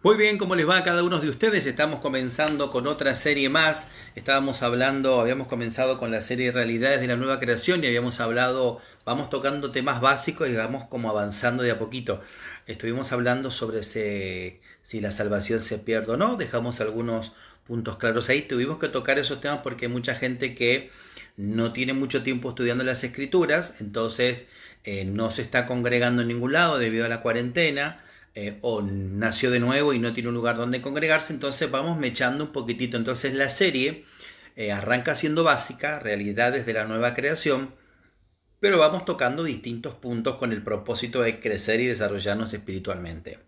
Muy bien, ¿cómo les va a cada uno de ustedes? Estamos comenzando con otra serie más. Habíamos comenzado con la serie Realidades de la Nueva Creación y habíamos hablado, vamos tocando temas básicos y vamos como avanzando de a poquito. Estuvimos hablando sobre si la salvación se pierde o no, dejamos algunos puntos claros ahí. Tuvimos que tocar esos temas porque hay mucha gente que no tiene mucho tiempo estudiando las escrituras, entonces no se está congregando en ningún lado debido a la cuarentena, o nació de nuevo y no tiene un lugar donde congregarse, entonces vamos mechando un poquitito. Entonces la serie arranca siendo básica, realidades de la nueva creación, pero vamos tocando distintos puntos con el propósito de crecer y desarrollarnos espiritualmente.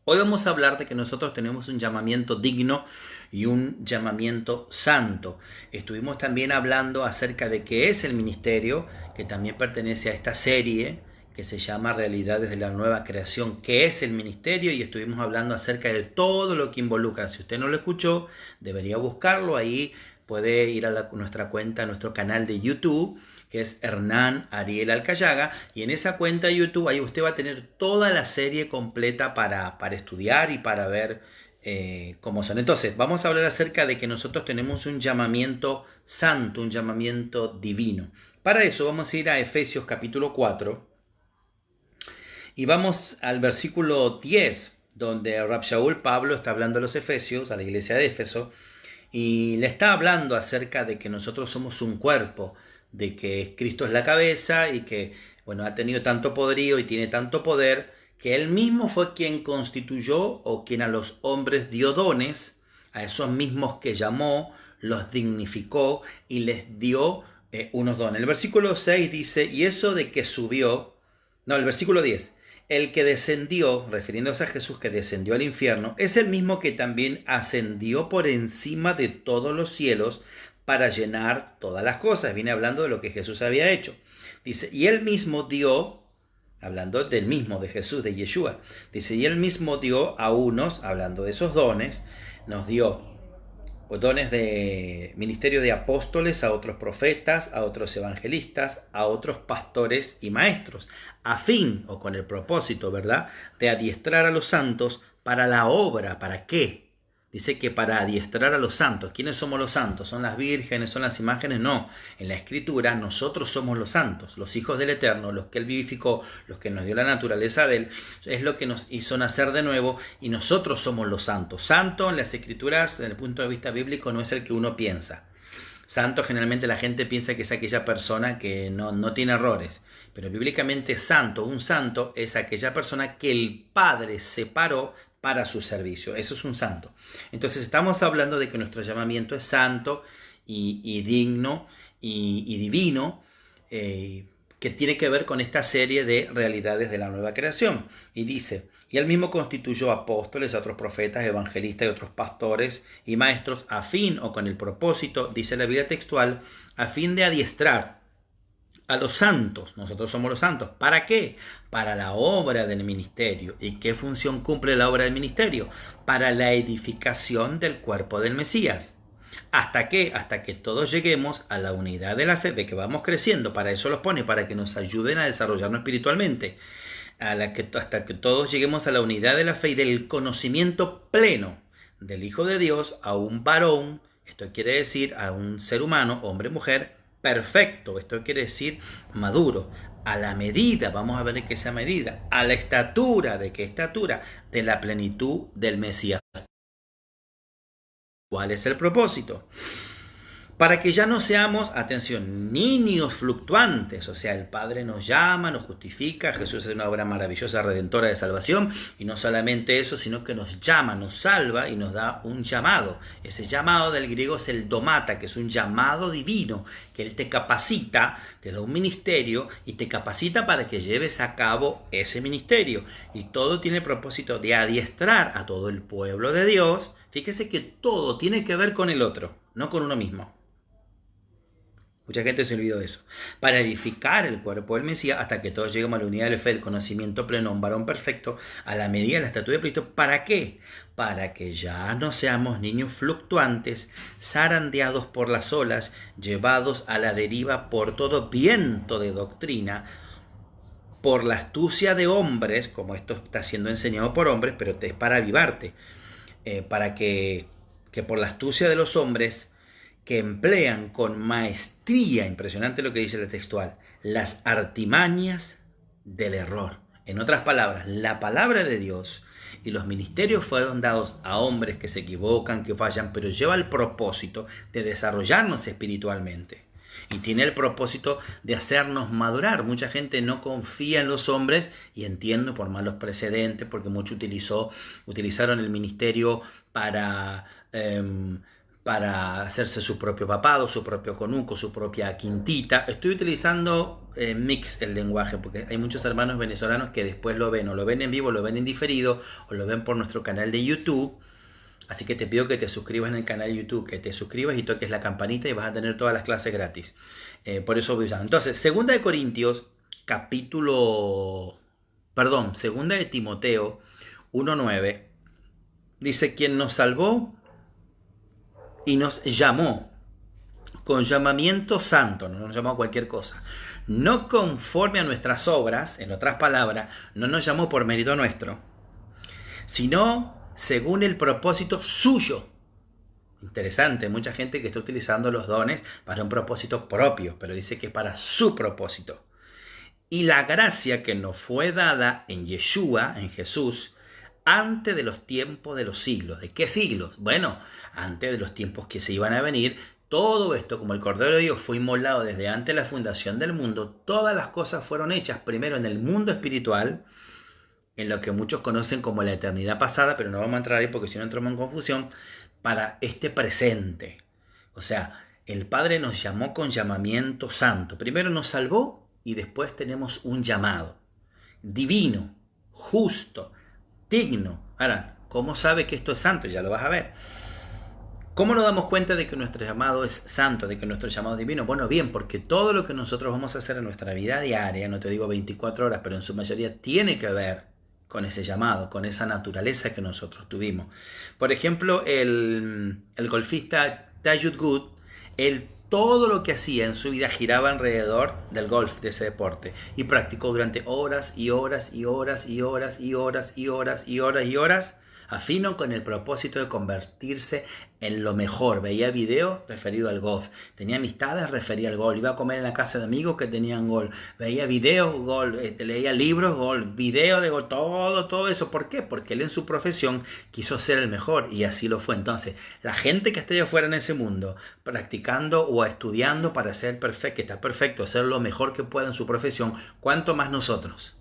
Hoy vamos a hablar de que nosotros tenemos un llamamiento digno y un llamamiento santo. Estuvimos también hablando acerca de qué es el ministerio, que también pertenece a esta serie que se llama Realidades de la Nueva Creación, qué es el ministerio, y estuvimos hablando acerca de todo lo que involucra. Si usted no lo escuchó, debería buscarlo. Ahí puede ir a nuestra cuenta, a nuestro canal de YouTube, que es Hernán Ariel Alcayaga, y en esa cuenta de YouTube ahí usted va a tener toda la serie completa para estudiar y para ver cómo son. Entonces, vamos a hablar acerca de que nosotros tenemos un llamamiento santo, un llamamiento divino. Para eso vamos a ir a Efesios capítulo 4 y vamos al versículo 10, donde Rab Shaul Pablo está hablando a los Efesios, a la iglesia de Éfeso, y le está hablando acerca de que nosotros somos un cuerpo, de que Cristo es la cabeza y que, bueno, ha tenido tanto poderío y tiene tanto poder que él mismo fue quien constituyó o quien a los hombres dio dones, a esos mismos que llamó, los dignificó y les dio unos dones. El versículo 6 dice, y eso de que subió, no, el versículo 10, el que descendió, refiriéndose a Jesús que descendió al infierno, es el mismo que también ascendió por encima de todos los cielos para llenar todas las cosas. Viene hablando de lo que Jesús había hecho. Dice, y él mismo dio, hablando del mismo, de Jesús, de Yeshua, dice, y él mismo dio a unos, hablando de esos dones, nos dio dones de ministerio de apóstoles, a otros profetas, a otros evangelistas, a otros pastores y maestros, a fin o con el propósito, ¿verdad?, de adiestrar a los santos para la obra. ¿Para qué? Dice que para adiestrar a los santos. ¿Quiénes somos los santos? ¿Son las vírgenes? ¿Son las imágenes? No. En la Escritura nosotros somos los santos, los hijos del Eterno, los que Él vivificó, los que nos dio la naturaleza de Él. Es lo que nos hizo nacer de nuevo y nosotros somos los santos. Santo en las Escrituras, desde el punto de vista bíblico, no es el que uno piensa. Santo generalmente la gente piensa que es aquella persona que no tiene errores. Pero bíblicamente un santo es aquella persona que el Padre separó para su servicio. Eso es un santo. Entonces estamos hablando de que nuestro llamamiento es santo y digno y divino, que tiene que ver con esta serie de realidades de la nueva creación. Y dice, y él mismo constituyó apóstoles, a otros profetas, evangelistas y otros pastores y maestros, a fin o con el propósito, dice la Biblia textual, a fin de adiestrar a los santos. Nosotros somos los santos. ¿Para qué? Para la obra del ministerio. ¿Y qué función cumple la obra del ministerio? Para la edificación del cuerpo del Mesías. ¿Hasta qué? Hasta que todos lleguemos a la unidad de la fe, de que vamos creciendo. Para eso los pone, para que nos ayuden a desarrollarnos espiritualmente. Hasta que todos lleguemos a la unidad de la fe y del conocimiento pleno del Hijo de Dios, a un varón, esto quiere decir a un ser humano, hombre, mujer, perfecto, esto quiere decir maduro, a la medida, vamos a ver que esa medida, a la estatura, ¿de qué estatura? De la plenitud del Mesías. ¿Cuál es el propósito? Para que ya no seamos, atención, niños fluctuantes. O sea, el Padre nos llama, nos justifica, Jesús es una obra maravillosa, redentora de salvación, y no solamente eso, sino que nos llama, nos salva y nos da un llamado. Ese llamado del griego es el domata, que es un llamado divino, que Él te capacita, te da un ministerio y te capacita para que lleves a cabo ese ministerio. Y todo tiene el propósito de adiestrar a todo el pueblo de Dios. Fíjese que todo tiene que ver con el otro, no con uno mismo. Mucha gente se olvidó de eso. Para edificar el cuerpo del Mesías hasta que todos lleguemos a la unidad de la fe, el conocimiento pleno, un varón perfecto, a la medida de la estatura de Cristo. ¿Para qué? Para que ya no seamos niños fluctuantes, zarandeados por las olas, llevados a la deriva por todo viento de doctrina, por la astucia de hombres, como esto está siendo enseñado por hombres, pero es para avivarte, para que por la astucia de los hombres que emplean con maestría, impresionante lo que dice el textual, las artimañas del error. En otras palabras, la palabra de Dios y los ministerios fueron dados a hombres que se equivocan, que fallan, pero lleva el propósito de desarrollarnos espiritualmente. Y tiene el propósito de hacernos madurar. Mucha gente no confía en los hombres, y entiendo por malos precedentes, porque muchos utilizaron el ministerio para hacerse su propio papado, su propio conuco, su propia quintita. Estoy utilizando mix el lenguaje, porque hay muchos hermanos venezolanos que después lo ven, o lo ven en vivo, lo ven en diferido, o lo ven por nuestro canal de YouTube. Así que te pido que te suscribas en el canal de YouTube, que te suscribas y toques la campanita y vas a tener todas las clases gratis. Por eso voy usando. Entonces, 2 de Corintios, Segunda de Timoteo 1:9, dice: quien nos salvó y nos llamó con llamamiento santo, no nos llamó a cualquier cosa, no conforme a nuestras obras, en otras palabras, no nos llamó por mérito nuestro, sino según el propósito suyo. Interesante, mucha gente que está utilizando los dones para un propósito propio, pero dice que para su propósito. Y la gracia que nos fue dada en Yeshua, en Jesús, antes de los tiempos de los siglos. ¿De qué siglos? Bueno, antes de los tiempos que se iban a venir. Todo esto, como el Cordero de Dios fue inmolado desde antes de la fundación del mundo, todas las cosas fueron hechas primero en el mundo espiritual, en lo que muchos conocen como la eternidad pasada, pero no vamos a entrar ahí porque si no entramos en confusión, para este presente. O sea, el Padre nos llamó con llamamiento santo. Primero nos salvó y después tenemos un llamado divino, justo, digno. Ahora, ¿cómo sabe que esto es santo? Ya lo vas a ver. ¿Cómo nos damos cuenta de que nuestro llamado es santo, de que nuestro llamado es divino? Bueno, bien, porque todo lo que nosotros vamos a hacer en nuestra vida diaria, no te digo 24 horas, pero en su mayoría tiene que ver con ese llamado, con esa naturaleza que nosotros tuvimos. Por ejemplo, el golfista Tiger Woods, todo lo que hacía en su vida giraba alrededor del golf, de ese deporte, y practicó durante horas y horas y horas y horas y horas y horas y horas y horas, afino con el propósito de convertirse en lo mejor. Veía videos referidos al golf, tenía amistades referidas al golf, iba a comer en la casa de amigos que tenían golf, veía videos golf, leía libros golf, videos de golf, todo eso. ¿Por qué? Porque él en su profesión quiso ser el mejor y así lo fue. Entonces, la gente que esté allá afuera en ese mundo, practicando o estudiando para ser perfecto, que está perfecto, ser lo mejor que pueda en su profesión, ¿cuánto más nosotros?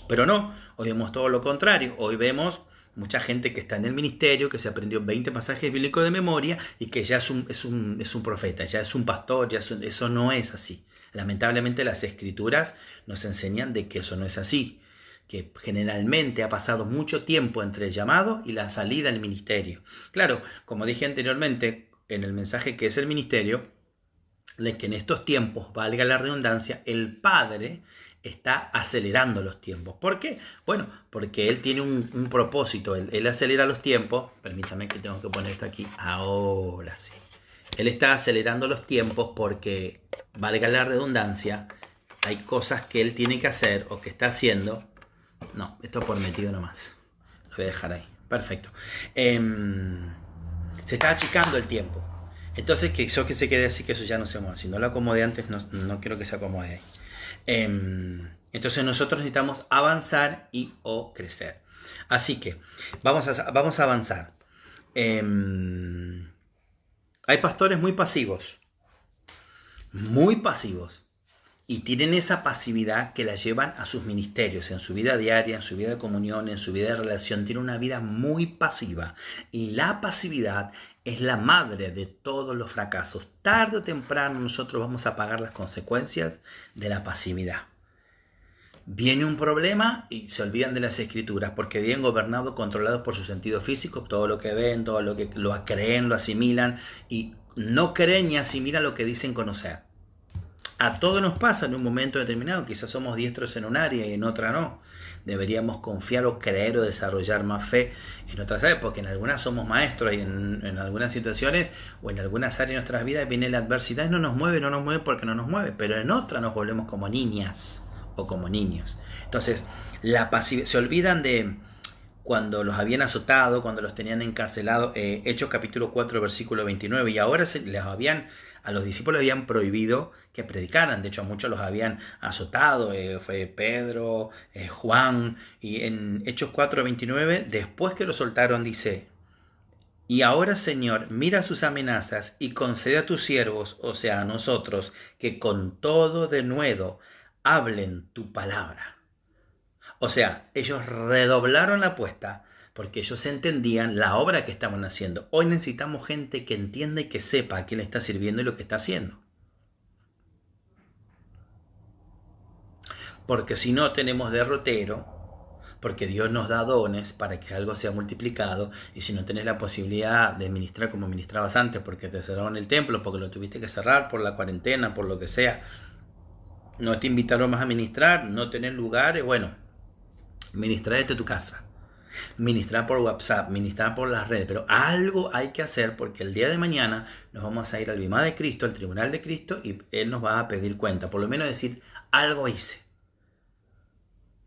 Pero no, hoy vemos todo lo contrario. Hoy vemos mucha gente que está en el ministerio, que se aprendió 20 pasajes bíblicos de memoria y que ya es un profeta, ya es un pastor, eso no es así. Lamentablemente las escrituras nos enseñan de que eso no es así, que generalmente ha pasado mucho tiempo entre el llamado y la salida del ministerio. Claro, como dije anteriormente en el mensaje que es el ministerio, de que en estos tiempos, valga la redundancia, el Padre está acelerando los tiempos. ¿Por qué? Bueno, porque Él tiene un propósito. Él acelera los tiempos. Permítame que tengo que poner esto aquí. Ahora sí. Él está acelerando los tiempos porque, valga la redundancia, hay cosas que Él tiene que hacer o que está haciendo. No, esto por metido nomás. Lo voy a dejar ahí. Perfecto. Se está achicando el tiempo. Entonces, que eso que se quede así, que eso ya no se mueve. Si no lo acomodé antes, no quiero que se acomode ahí. Entonces nosotros necesitamos avanzar y o crecer. Así que vamos a avanzar. Hay pastores muy pasivos, y tienen esa pasividad que la llevan a sus ministerios, en su vida diaria, en su vida de comunión, en su vida de relación. Tienen una vida muy pasiva, y la pasividad es la madre de todos los fracasos. Tarde o temprano nosotros vamos a pagar las consecuencias de la pasividad. Viene un problema y se olvidan de las escrituras porque vienen gobernados, controlados por su sentido físico, todo lo que ven, todo lo que lo creen, lo asimilan, y no creen ni asimilan lo que dicen conocer. A todos nos pasa en un momento determinado, quizás somos diestros en un área y en otra no. Deberíamos confiar o creer o desarrollar más fe en otras áreas, porque en algunas somos maestros y en algunas situaciones o en algunas áreas de nuestras vidas viene la adversidad y no nos mueve porque no nos mueve, pero en otras nos volvemos como niñas o como niños. Entonces, se olvidan de cuando los habían azotado, cuando los tenían encarcelados, Hechos capítulo 4, versículo 29, y ahora a los discípulos habían prohibido que predicaran. De hecho, a muchos los habían azotado, fue Pedro, Juan, y en Hechos 4, 29, después que lo soltaron, dice: y ahora, Señor, mira sus amenazas y concede a tus siervos, o sea, a nosotros, que con todo denuedo hablen tu palabra. O sea, ellos redoblaron la apuesta porque ellos entendían la obra que estaban haciendo. Hoy necesitamos gente que entienda y que sepa a quién le está sirviendo y lo que está haciendo. Porque si no, tenemos derrotero, porque Dios nos da dones para que algo sea multiplicado, y si no tenés la posibilidad de ministrar como ministrabas antes porque te cerraron el templo, porque lo tuviste que cerrar por la cuarentena, por lo que sea, no te invitaron más a ministrar, no tenés lugares, bueno, ministrar desde tu casa, ministrar por WhatsApp, ministrar por las redes, pero algo hay que hacer porque el día de mañana nos vamos a ir al Bimá de Cristo, al Tribunal de Cristo, y Él nos va a pedir cuenta, por lo menos decir, algo hice.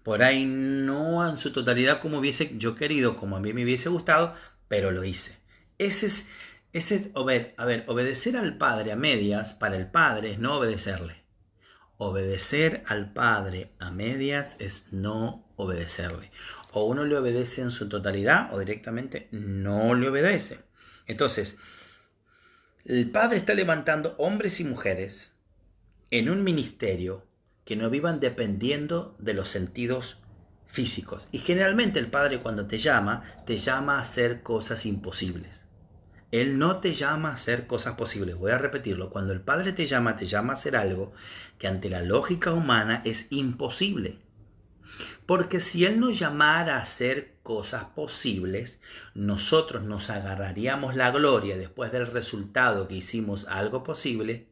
Por ahí no en su totalidad como hubiese yo querido, como a mí me hubiese gustado, pero lo hice. Ese es obedecer al Padre a medias para el Padre es no obedecerle. Obedecer al Padre a medias es no obedecerle. O uno le obedece en su totalidad o directamente no le obedece. Entonces, el Padre está levantando hombres y mujeres en un ministerio que no vivan dependiendo de los sentidos físicos. Y generalmente el Padre, cuando te llama a hacer cosas imposibles. Él no te llama a hacer cosas posibles. Voy a repetirlo. Cuando el Padre te llama a hacer algo que ante la lógica humana es imposible. Porque si Él nos llamara a hacer cosas posibles, nosotros nos agarraríamos la gloria después del resultado que hicimos algo posible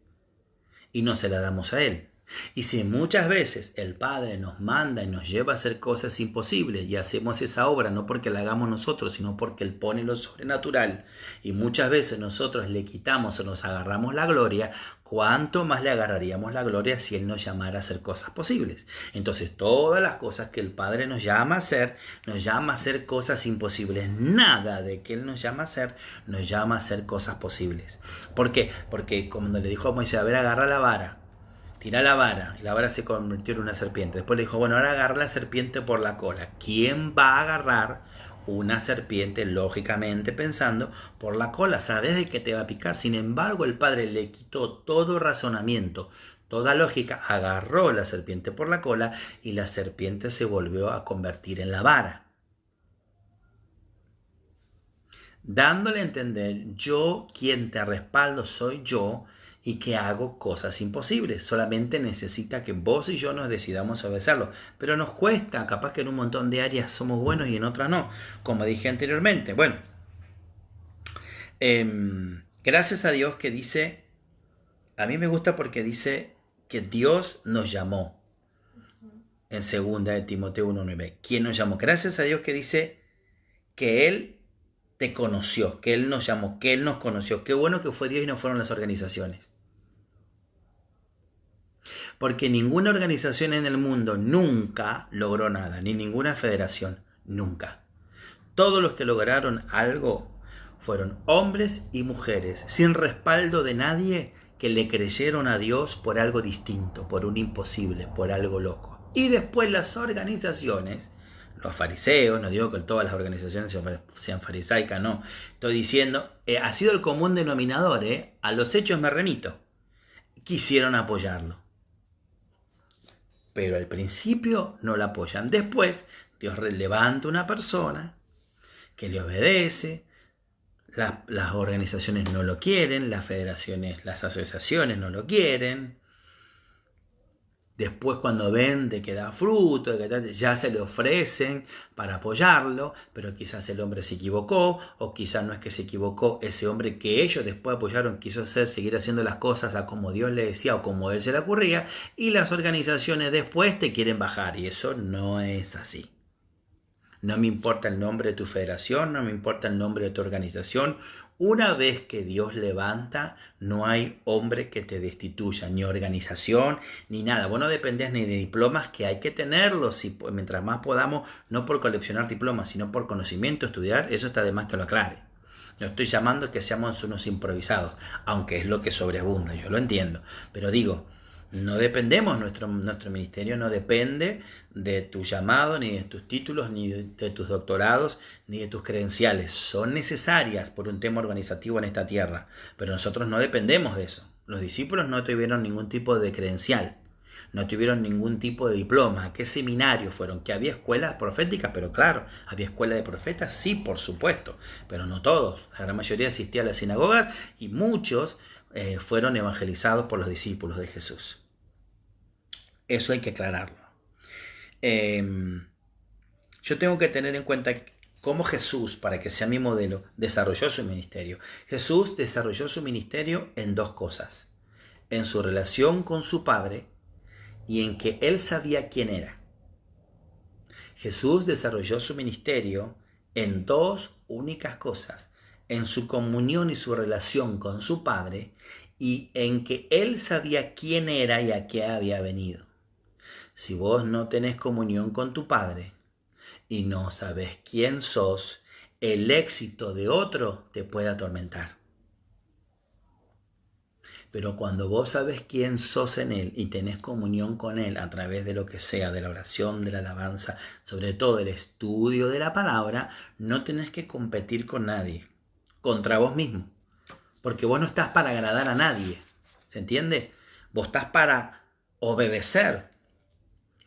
y no se la damos a Él. Y si muchas veces el Padre nos manda y nos lleva a hacer cosas imposibles y hacemos esa obra no porque la hagamos nosotros, sino porque Él pone lo sobrenatural, y muchas veces nosotros le quitamos o nos agarramos la gloria, ¿cuánto más le agarraríamos la gloria si Él nos llamara a hacer cosas posibles? Entonces todas las cosas que el Padre nos llama a hacer cosas imposibles. Nada de que Él nos llama a hacer cosas posibles. ¿Por qué? Porque cuando le dijo a Moisés, a ver, agarra la vara, tira la vara, y la vara se convirtió en una serpiente. Después le dijo, bueno, ahora agarra la serpiente por la cola. ¿Quién va a agarrar una serpiente, lógicamente pensando, por la cola? Sabes de que te va a picar. Sin embargo, el Padre le quitó todo razonamiento, toda lógica, agarró la serpiente por la cola y la serpiente se volvió a convertir en la vara. Dándole a entender, yo quien te respaldo soy yo, y que hago cosas imposibles. Solamente necesita que vos y yo nos decidamos a obedecerlo. Pero nos cuesta, capaz que en un montón de áreas somos buenos y en otras no, como dije anteriormente. Bueno, gracias a Dios que dice, a mí me gusta porque dice que Dios nos llamó. En 2 de Timoteo 1:9. ¿Quién nos llamó? Gracias a Dios que dice que Él te conoció, que Él nos llamó, que Él nos conoció. Qué bueno que fue Dios y no fueron las organizaciones. Porque ninguna organización en el mundo nunca logró nada, ni ninguna federación, nunca. Todos los que lograron algo fueron hombres y mujeres, sin respaldo de nadie, que le creyeron a Dios por algo distinto, por un imposible, por algo loco. Y después las organizaciones, los fariseos, no digo que todas las organizaciones sean farisaicas, no. Estoy diciendo, ha sido el común denominador, a los hechos me remito. Quisieron apoyarlo. Pero al principio no la apoyan. Después Dios levanta una persona que le obedece. Las organizaciones no lo quieren, las federaciones, las asociaciones no lo quieren. Después cuando ven de que da fruto, ya se le ofrecen para apoyarlo, pero quizás el hombre se equivocó, o quizás no es que se equivocó, ese hombre que ellos después apoyaron quiso seguir haciendo las cosas a como Dios le decía o como él se le ocurría, y las organizaciones después te quieren bajar, y eso no es así. No me importa el nombre de tu federación, no me importa el nombre de tu organización. Una vez que Dios levanta, no hay hombre que te destituya, ni organización, ni nada. Vos no dependés ni de diplomas, que hay que tenerlos, y mientras más podamos, no por coleccionar diplomas, sino por conocimiento, estudiar, eso está de más que lo aclare. No estoy llamando que seamos unos improvisados, aunque es lo que sobreabunda, yo lo entiendo. Pero digo, no dependemos, nuestro ministerio no depende de tu llamado, ni de tus títulos, ni de tus doctorados, ni de tus credenciales. Son necesarias por un tema organizativo en esta tierra, pero nosotros no dependemos de eso. Los discípulos no tuvieron ningún tipo de credencial, no tuvieron ningún tipo de diploma. ¿A qué seminario fueron? ¿Que había escuelas proféticas? Pero claro, ¿había escuela de profetas? Sí, por supuesto, pero no todos. La gran mayoría asistía a las sinagogas y muchos fueron evangelizados por los discípulos de Jesús. Eso hay que aclararlo. Yo tengo que tener en cuenta cómo Jesús, para que sea mi modelo, desarrolló su ministerio. Jesús desarrolló su ministerio en dos cosas: en su relación con su Padre y en que Él sabía quién era. Jesús desarrolló su ministerio en dos únicas cosas: en su comunión y su relación con su Padre, y en que Él sabía quién era y a qué había venido. Si vos no tenés comunión con tu Padre y no sabes quién sos, el éxito de otro te puede atormentar. Pero cuando vos sabes quién sos en Él y tenés comunión con Él a través de lo que sea, de la oración, de la alabanza, sobre todo el estudio de la palabra, no tenés que competir con nadie, contra vos mismo. Porque vos no estás para agradar a nadie, ¿se entiende? Vos estás para obedecer.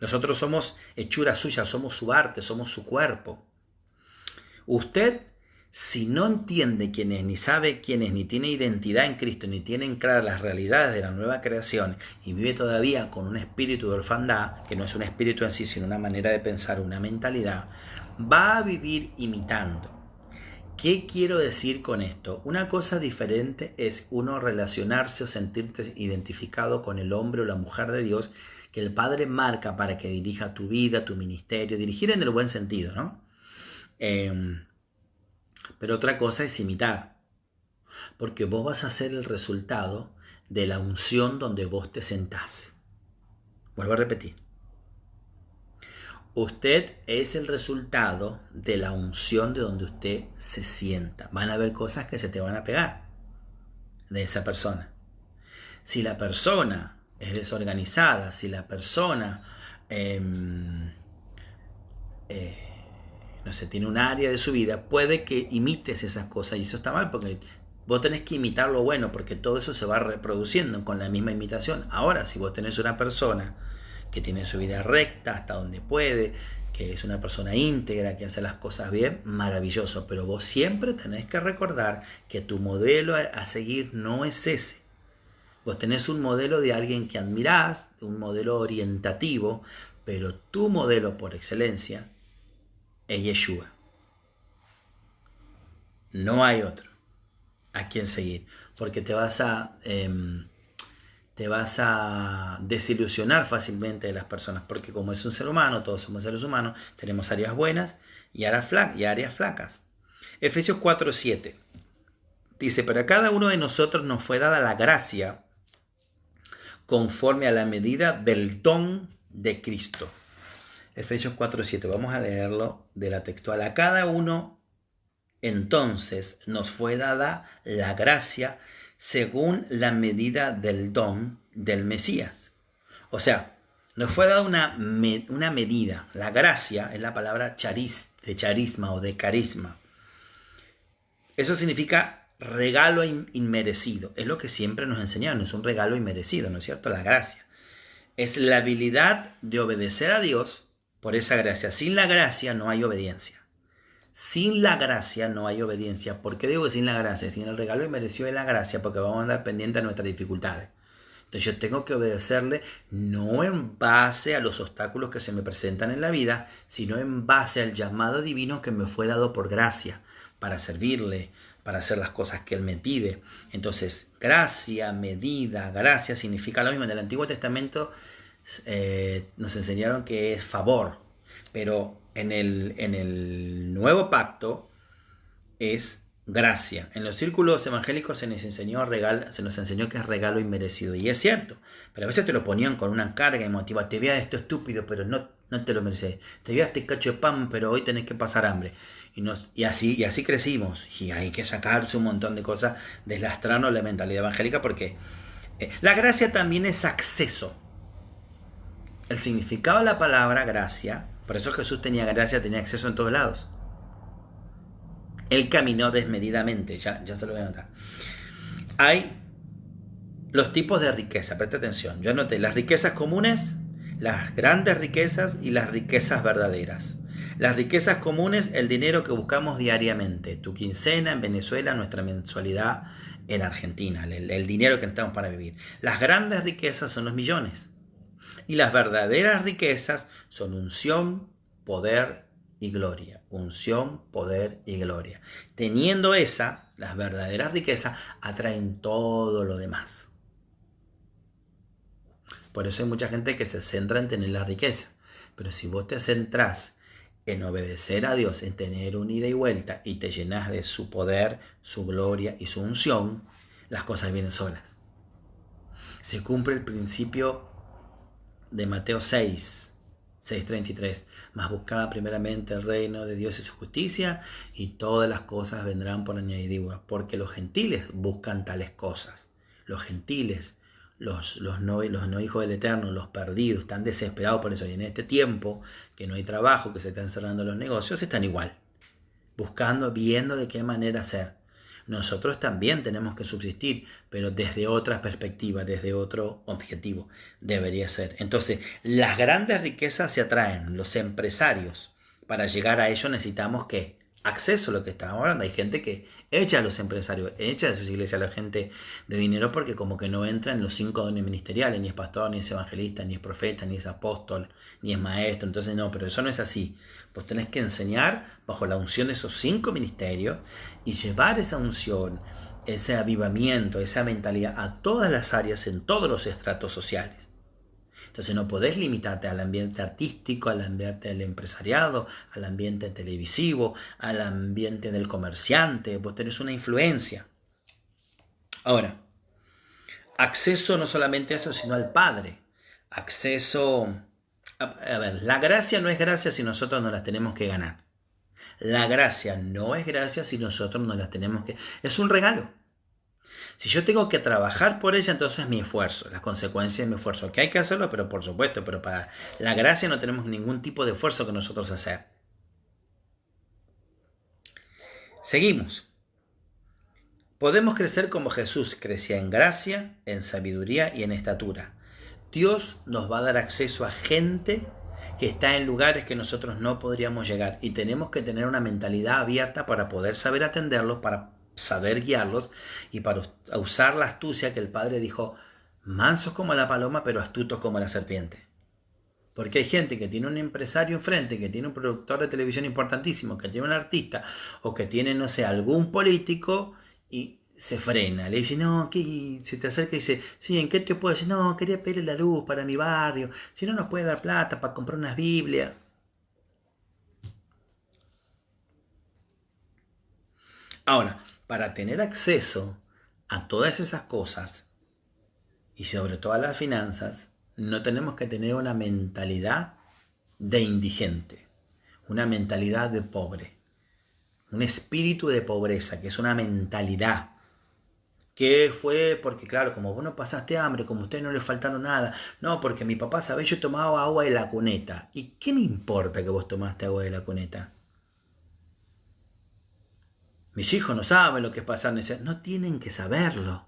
Nosotros somos hechura suya, somos su arte, somos su cuerpo. Usted, si no entiende quién es, ni sabe quién es, ni tiene identidad en Cristo, ni tiene claras las realidades de la nueva creación, y vive todavía con un espíritu de orfandad, que no es un espíritu en sí, sino una manera de pensar, una mentalidad, va a vivir imitando. ¿Qué quiero decir con esto? Una cosa diferente es uno relacionarse o sentirte identificado con el hombre o la mujer de Dios que el Padre marca para que dirija tu vida, tu ministerio, dirigir en el buen sentido, ¿no? Pero otra cosa es imitar, porque vos vas a ser el resultado de la unción donde vos te sentás. Vuelvo a repetir. Usted es el resultado de la unción de donde usted se sienta. Van a haber cosas que se te van a pegar de esa persona. Si la persona es desorganizada, si la persona no sé, tiene un área de su vida, puede que imites esas cosas, y eso está mal, porque vos tenés que imitar lo bueno, porque todo eso se va reproduciendo con la misma imitación. Ahora, si vos tenés una persona que tiene su vida recta hasta donde puede, que es una persona íntegra, que hace las cosas bien, maravilloso, pero vos siempre tenés que recordar que tu modelo a seguir no es ese. Vos tenés un modelo de alguien que admirás, un modelo orientativo, pero tu modelo por excelencia es Yeshua. No hay otro a quien seguir, porque te vas a desilusionar fácilmente de las personas, porque como es un ser humano, todos somos seres humanos, tenemos áreas buenas y áreas flacas. Efesios 4:7 dice: pero a cada uno de nosotros nos fue dada la gracia conforme a la medida del don de Cristo. Efesios 4:7, vamos a leerlo de la textual. A cada uno entonces nos fue dada la gracia según la medida del don del Mesías. O sea, nos fue dada una medida. La gracia es la palabra de charisma o de carisma. Eso significa regalo inmerecido. Es lo que siempre nos enseñaron, es un regalo inmerecido, ¿no es cierto? La gracia es la habilidad de obedecer a Dios por esa gracia. Sin la gracia no hay obediencia. Sin la gracia no hay obediencia. ¿Por qué digo que sin la gracia? Sin el regalo inmerecido de la gracia, porque vamos a andar pendientes de nuestras dificultades. Entonces yo tengo que obedecerle no en base a los obstáculos que se me presentan en la vida, sino en base al llamado divino que me fue dado por gracia, para servirle, para hacer las cosas que Él me pide. Entonces, gracia, medida, gracia significa lo mismo. En el Antiguo Testamento nos enseñaron que es favor, pero En el nuevo pacto es gracia. En los círculos evangélicos se nos enseñó que es regalo inmerecido. Y es cierto. Pero a veces te lo ponían con una carga emotiva. Te veas esto estúpido, pero no te lo mereces. Te veas este cacho de pan, pero hoy tenés que pasar hambre. Y así crecimos. Y hay que sacarse un montón de cosas, deslastrarnos la mentalidad evangélica, porque la gracia también es acceso. El significado de la palabra gracia, por eso Jesús tenía gracia, tenía acceso en todos lados. Él caminó desmedidamente, ya se lo voy a notar. Hay los tipos de riqueza, presta atención. Yo anoté las riquezas comunes, las grandes riquezas y las riquezas verdaderas. Las riquezas comunes, el dinero que buscamos diariamente. Tu quincena en Venezuela, nuestra mensualidad en Argentina, el dinero que necesitamos para vivir. Las grandes riquezas son los millones. Y las verdaderas riquezas son unción, poder y gloria. Unción, poder y gloria. Teniendo las verdaderas riquezas atraen todo lo demás. Por eso hay mucha gente que se centra en tener la riqueza. Pero si vos te centrás en obedecer a Dios, en tener un ida y vuelta, y te llenas de su poder, su gloria y su unción, las cosas vienen solas. Se cumple el principio de Mateo 6:33. Mas buscad primeramente el reino de Dios y su justicia, y todas las cosas vendrán por añadidura. Porque los gentiles buscan tales cosas. Los gentiles, los no hijos del Eterno, los perdidos, están desesperados por eso. Y en este tiempo que no hay trabajo, que se están cerrando los negocios, están igual. Buscando, viendo de qué manera hacer. Nosotros también tenemos que subsistir, pero desde otra perspectiva, desde otro objetivo debería ser. Entonces, las grandes riquezas se atraen, los empresarios. Para llegar a ello necesitamos que acceso a lo que estábamos hablando. Hay gente que echa a los empresarios, echa de sus iglesias a la gente de dinero porque como que no entra en los 5 dones ministeriales, ni es pastor, ni es evangelista, ni es profeta, ni es apóstol, ni es maestro. Entonces no, pero eso no es así. Vos tenés que enseñar bajo la unción de esos 5 ministerios y llevar esa unción, ese avivamiento, esa mentalidad a todas las áreas, en todos los estratos sociales. Entonces no podés limitarte al ambiente artístico, al ambiente del empresariado, al ambiente televisivo, al ambiente del comerciante. Vos tenés una influencia. Ahora, acceso no solamente a eso, sino al Padre. Acceso... A ver, la gracia no es gracia si nosotros no las tenemos que ganar. La gracia no es gracia si nosotros no las tenemos que... Es un regalo. Si yo tengo que trabajar por ella, entonces es mi esfuerzo, las consecuencias de mi esfuerzo. Que hay que hacerlo, pero por supuesto, pero para la gracia no tenemos ningún tipo de esfuerzo que nosotros hacer. Seguimos. Podemos crecer como Jesús crecía en gracia, en sabiduría y en estatura. Dios nos va a dar acceso a gente que está en lugares que nosotros no podríamos llegar y tenemos que tener una mentalidad abierta para poder saber atenderlos, para saber guiarlos y para usar la astucia que el Padre dijo, mansos como la paloma pero astutos como la serpiente. Porque hay gente que tiene un empresario enfrente, que tiene un productor de televisión importantísimo, que tiene un artista o que tiene, no sé, algún político y se frena, le dice, no, ¿qué? Se te acerca y dice, sí, ¿en qué te puedo decir? No, quería pedirle la luz para mi barrio, si no nos puede dar plata para comprar unas Biblias. Ahora, para tener acceso a todas esas cosas, y sobre todo a las finanzas, no tenemos que tener una mentalidad de indigente, una mentalidad de pobre, un espíritu de pobreza, que es una mentalidad que fue porque, claro, como vos no pasaste hambre, como a ustedes no les faltaron nada, no, porque mi papá, ¿sabés? Yo tomaba agua de la cuneta. ¿Y qué me importa que vos tomaste agua de la cuneta? Mis hijos no saben lo que es pasar necesidad. No tienen que saberlo.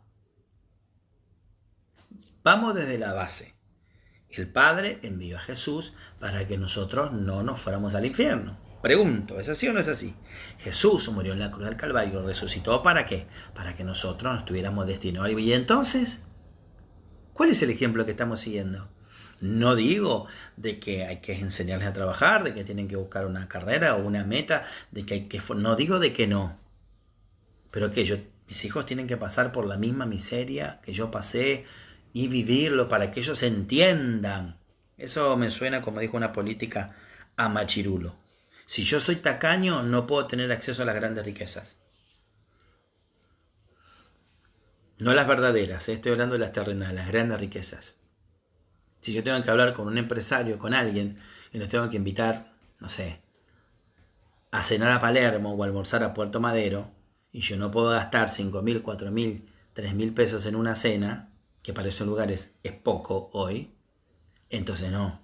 Vamos desde la base. El Padre envió a Jesús para que nosotros no nos fuéramos al infierno. Pregunto, ¿es así o no es así? Jesús murió en la cruz del Calvario, resucitó ¿para qué? Para que nosotros no estuviéramos destinados. Y entonces, ¿cuál es el ejemplo que estamos siguiendo? No digo de que hay que enseñarles a trabajar, de que tienen que buscar una carrera o una meta, de que hay que... No digo de que no. Pero que mis hijos tienen que pasar por la misma miseria que yo pasé y vivirlo para que ellos entiendan. Eso me suena, como dijo una política, a machirulo. Si yo soy tacaño, no puedo tener acceso a las grandes riquezas. No las verdaderas, estoy hablando de las terrenales, las grandes riquezas. Si yo tengo que hablar con un empresario, con alguien, y los tengo que invitar, no sé, a cenar a Palermo o a almorzar a Puerto Madero, y yo no puedo gastar 5.000, 4.000, 3.000 pesos en una cena, que para esos lugares es poco hoy, entonces no.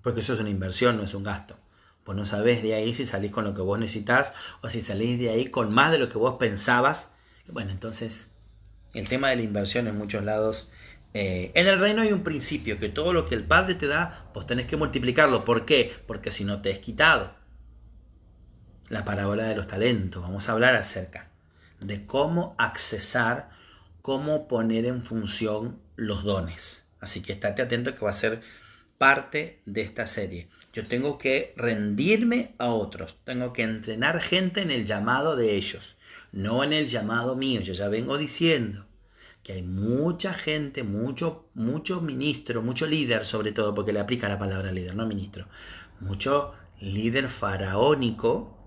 Porque eso es una inversión, no es un gasto. Vos no sabés de ahí si salís con lo que vos necesitás o si salís de ahí con más de lo que vos pensabas. Bueno, entonces el tema de la inversión en muchos lados. En el reino hay un principio, que todo lo que el Padre te da, vos tenés que multiplicarlo. ¿Por qué? Porque si no te es quitado. La parábola de los talentos. Vamos a hablar acerca de cómo accesar, cómo poner en función los dones. Así que estate atento que va a ser parte de esta serie. Yo tengo que rendirme a otros. Tengo que entrenar gente en el llamado de ellos, no en el llamado mío. Yo ya vengo diciendo que hay mucha gente, mucho ministro, mucho líder, sobre todo, porque le aplica la palabra líder, no ministro, mucho líder faraónico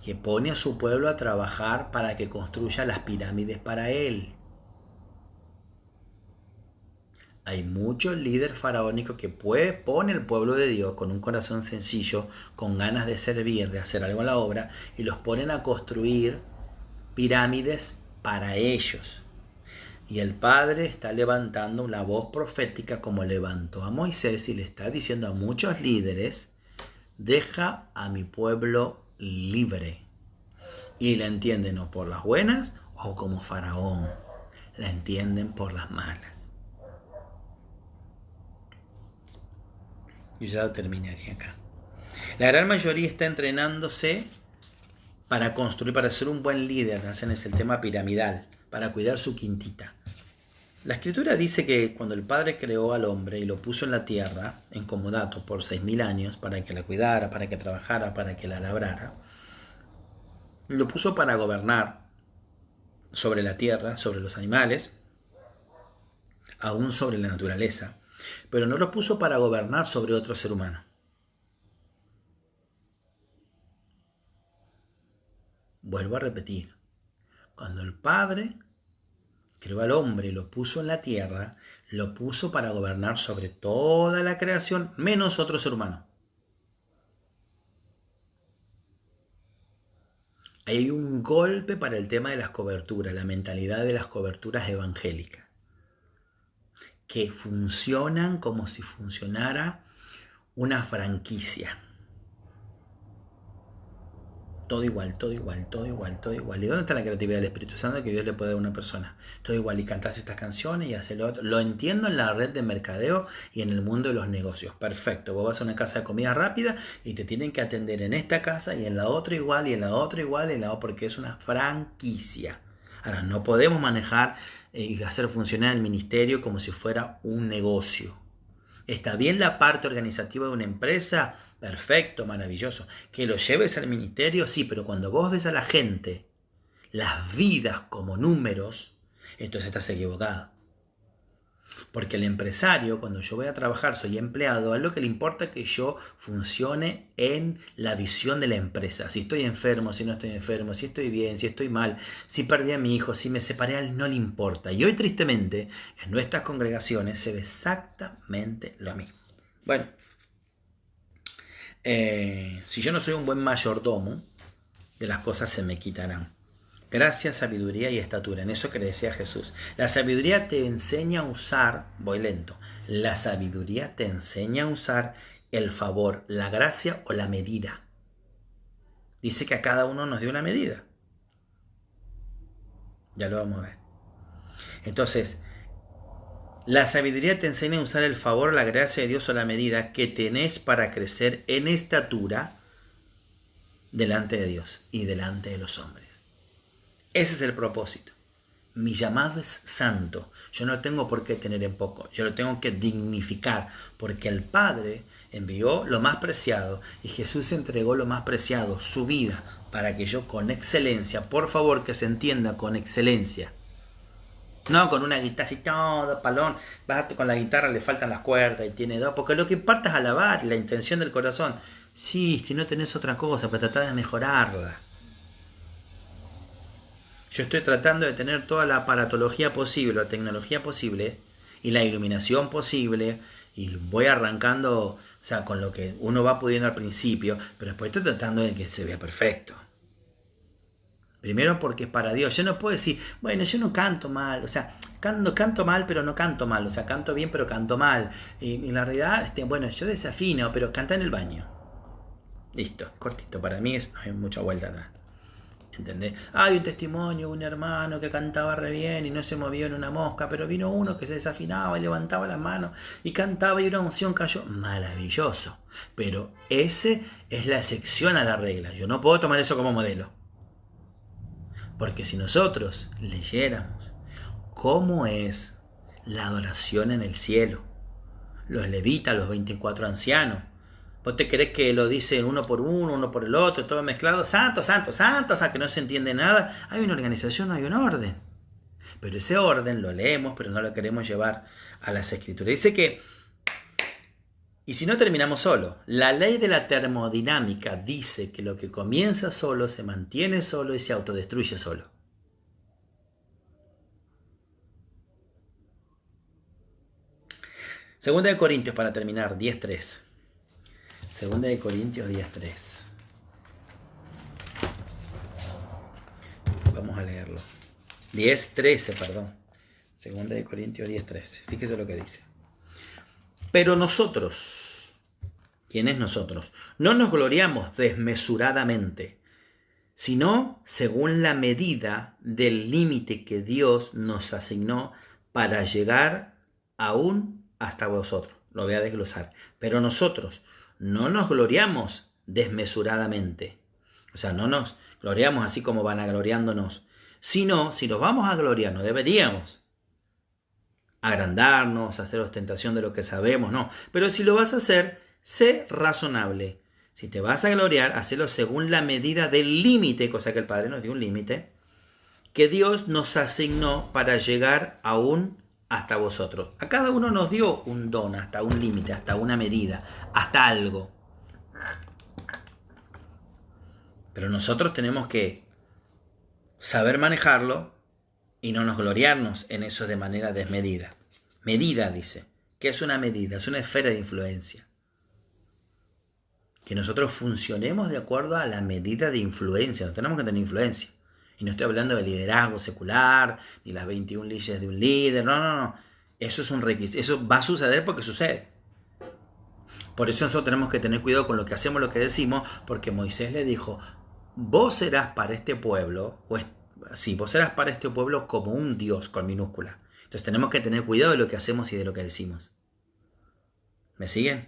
que pone a su pueblo a trabajar para que construya las pirámides para él. Hay muchos líderes faraónicos que pone el pueblo de Dios con un corazón sencillo, con ganas de servir, de hacer algo en la obra, y los ponen a construir pirámides para ellos. Y el Padre está levantando una voz profética como levantó a Moisés y le está diciendo a muchos líderes: deja a mi pueblo libre. Y la entienden o por las buenas o como Faraón, la entienden por las malas. Y ya terminaría acá. La gran mayoría está entrenándose para construir, para ser un buen líder. Hacen el tema piramidal, para cuidar su quintita. La escritura dice que cuando el Padre creó al hombre y lo puso en la tierra, en comodato, por 6.000 años, para que la cuidara, para que trabajara, para que la labrara, lo puso para gobernar sobre la tierra, sobre los animales, aún sobre la naturaleza, pero no lo puso para gobernar sobre otro ser humano. Vuelvo a repetir, cuando el Padre creó al hombre y lo puso en la tierra, lo puso para gobernar sobre toda la creación, menos otro ser humano. Hay un golpe para el tema de las coberturas, la mentalidad de las coberturas evangélicas, que funcionan como si funcionara una franquicia. Todo igual, todo igual, todo igual, todo igual. ¿Y dónde está la creatividad del Espíritu Santo que Dios le puede dar a una persona? Todo igual, y cantás estas canciones y haces lo otro. Lo entiendo en la red de mercadeo y en el mundo de los negocios. Perfecto, vos vas a una casa de comida rápida y te tienen que atender en esta casa y en la otra igual y en la otra igual y en la otra, porque es una franquicia. Ahora, no podemos manejar y hacer funcionar el ministerio como si fuera un negocio. ¿Está bien la parte organizativa de una empresa? Perfecto, maravilloso. ¿Que lo lleves al ministerio? Sí, pero cuando vos ves a la gente, las vidas como números, entonces estás equivocado. Porque el empresario, cuando yo voy a trabajar, soy empleado, a lo que le importa es que yo funcione en la visión de la empresa. Si estoy enfermo, si no estoy enfermo, si estoy bien, si estoy mal, si perdí a mi hijo, si me separé a él, no le importa. Y hoy, tristemente, en nuestras congregaciones se ve exactamente lo mismo. Bueno, si yo no soy un buen mayordomo, de las cosas se me quitarán. Gracia, sabiduría y estatura. En eso que le decía Jesús. La sabiduría te enseña a usar, voy lento, la sabiduría te enseña a usar el favor, la gracia o la medida. Dice que a cada uno nos dio una medida. Ya lo vamos a ver. Entonces, la sabiduría te enseña a usar el favor, la gracia de Dios o la medida que tenés para crecer en estatura delante de Dios y delante de los hombres. Ese es el propósito. Mi llamado es santo. Yo no lo tengo por qué tener en poco. Yo lo tengo que dignificar. Porque el Padre envió lo más preciado. Y Jesús entregó lo más preciado, su vida. Para que yo con excelencia, por favor que se entienda con excelencia. No con una guitarra así todo palón. Vas con la guitarra, le faltan las cuerdas y tiene dos. Porque lo que importa es alabar, la intención del corazón. Sí, si no tenés otra cosa, pero tratá de mejorarla. Yo estoy tratando de tener toda la aparatología posible, la tecnología posible y la iluminación posible y voy arrancando, o sea, con lo que uno va pudiendo al principio, pero después estoy tratando de que se vea perfecto. Primero porque es para Dios. Yo no puedo decir, bueno, yo no canto mal, o sea, canto mal, pero no canto mal, o sea, canto bien, pero canto mal. Y en la realidad, bueno, yo desafino, pero canta en el baño. Listo, cortito, para mí no hay mucha vuelta atrás. ¿Entendés? Hay un testimonio, un hermano que cantaba re bien y no se movió en una mosca, pero vino uno que se desafinaba y levantaba las manos y cantaba y una unción cayó. Maravilloso. Pero ese es la excepción a la regla. Yo no puedo tomar eso como modelo. Porque si nosotros leyéramos cómo es la adoración en el cielo, los levitas, los 24 ancianos, ¿vos te crees que lo dicen uno por uno, uno por el otro, todo mezclado? Santo, santo, santo, o sea, que no se entiende nada. Hay una organización, hay un orden. Pero ese orden lo leemos, pero no lo queremos llevar a las escrituras. Dice que, y si no terminamos solo, la ley de la termodinámica dice que lo que comienza solo se mantiene solo y se autodestruye solo. Segunda de Corintios, para terminar, 10.3. Segunda de Corintios 10.3. Vamos a leerlo. 10.13, perdón. Segunda de Corintios 10.13. Fíjese lo que dice. Pero nosotros, ¿quiénes nosotros? No nos gloriamos desmesuradamente, sino según la medida del límite que Dios nos asignó para llegar aún hasta vosotros. Lo voy a desglosar. Pero nosotros no nos gloriamos desmesuradamente. O sea, no nos gloriamos así como van gloriándonos. Sino, si nos vamos a gloriar, no deberíamos agrandarnos, hacer ostentación de lo que sabemos, no. Pero si lo vas a hacer, sé razonable. Si te vas a gloriar, hacelo según la medida del límite, cosa que el Padre nos dio un límite, que Dios nos asignó para llegar aún hasta vosotros. A cada uno nos dio un don, hasta un límite, hasta una medida, hasta algo. Pero nosotros tenemos que saber manejarlo y no nos gloriarnos en eso de manera desmedida. Medida, dice. ¿Qué es una medida? Es una esfera de influencia. Que nosotros funcionemos de acuerdo a la medida de influencia. No tenemos que tener influencia. Y no estoy hablando de liderazgo secular, ni las 21 leyes de un líder. No. Eso es un requisito. Eso va a suceder porque sucede. Por eso nosotros tenemos que tener cuidado con lo que hacemos, lo que decimos, porque Moisés le dijo, vos serás para este pueblo, vos serás para este pueblo como un Dios con minúscula. Entonces tenemos que tener cuidado de lo que hacemos y de lo que decimos. ¿Me siguen?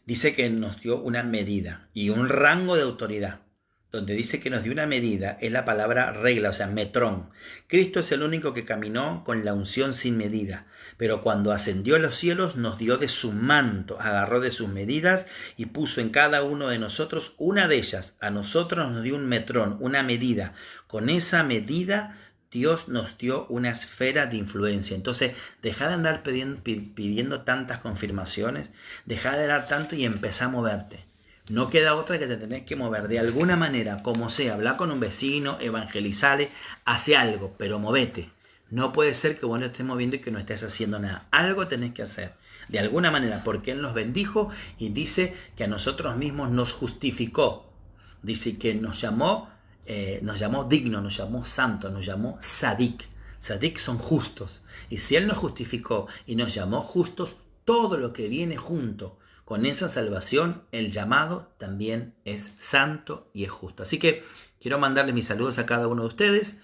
Dice que nos dio una medida y un rango de autoridad. Donde dice que nos dio una medida es la palabra regla, o sea, metrón. Cristo es el único que caminó con la unción sin medida, pero cuando ascendió a los cielos nos dio de su manto, agarró de sus medidas y puso en cada uno de nosotros una de ellas. A nosotros nos dio un metrón, una medida. Con esa medida Dios nos dio una esfera de influencia. Entonces, deja de andar pidiendo tantas confirmaciones, deja de dar tanto y empezá a moverte. No queda otra que te tenés que mover de alguna manera, como sea, hablar con un vecino, evangelizarle, hace algo, pero movete. No puede ser que vos no estés moviendo y que no estés haciendo nada. Algo tenés que hacer, de alguna manera, porque Él nos bendijo y dice que a nosotros mismos nos justificó. Dice que nos llamó digno, nos llamó santo, nos llamó sadik. Sadik son justos. Y si Él nos justificó y nos llamó justos, todo lo que viene junto con esa salvación, el llamado también es santo y es justo. Así que quiero mandarles mis saludos a cada uno de ustedes.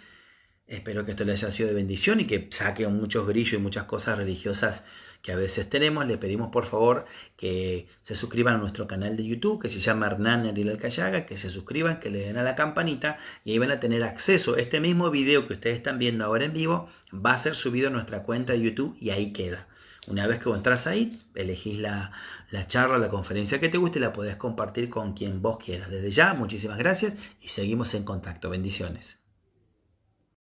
Espero que esto les haya sido de bendición y que saquen muchos grillos y muchas cosas religiosas que a veces tenemos. Le pedimos por favor que se suscriban a nuestro canal de YouTube que se llama Hernán Ariel Alcayaga, que se suscriban, que le den a la campanita y ahí van a tener acceso. Este mismo video que ustedes están viendo ahora en vivo va a ser subido a nuestra cuenta de YouTube y ahí queda. Una vez que vos entras ahí, elegís la charla, la conferencia que te guste y la podés compartir con quien vos quieras. Desde ya, muchísimas gracias y seguimos en contacto. Bendiciones.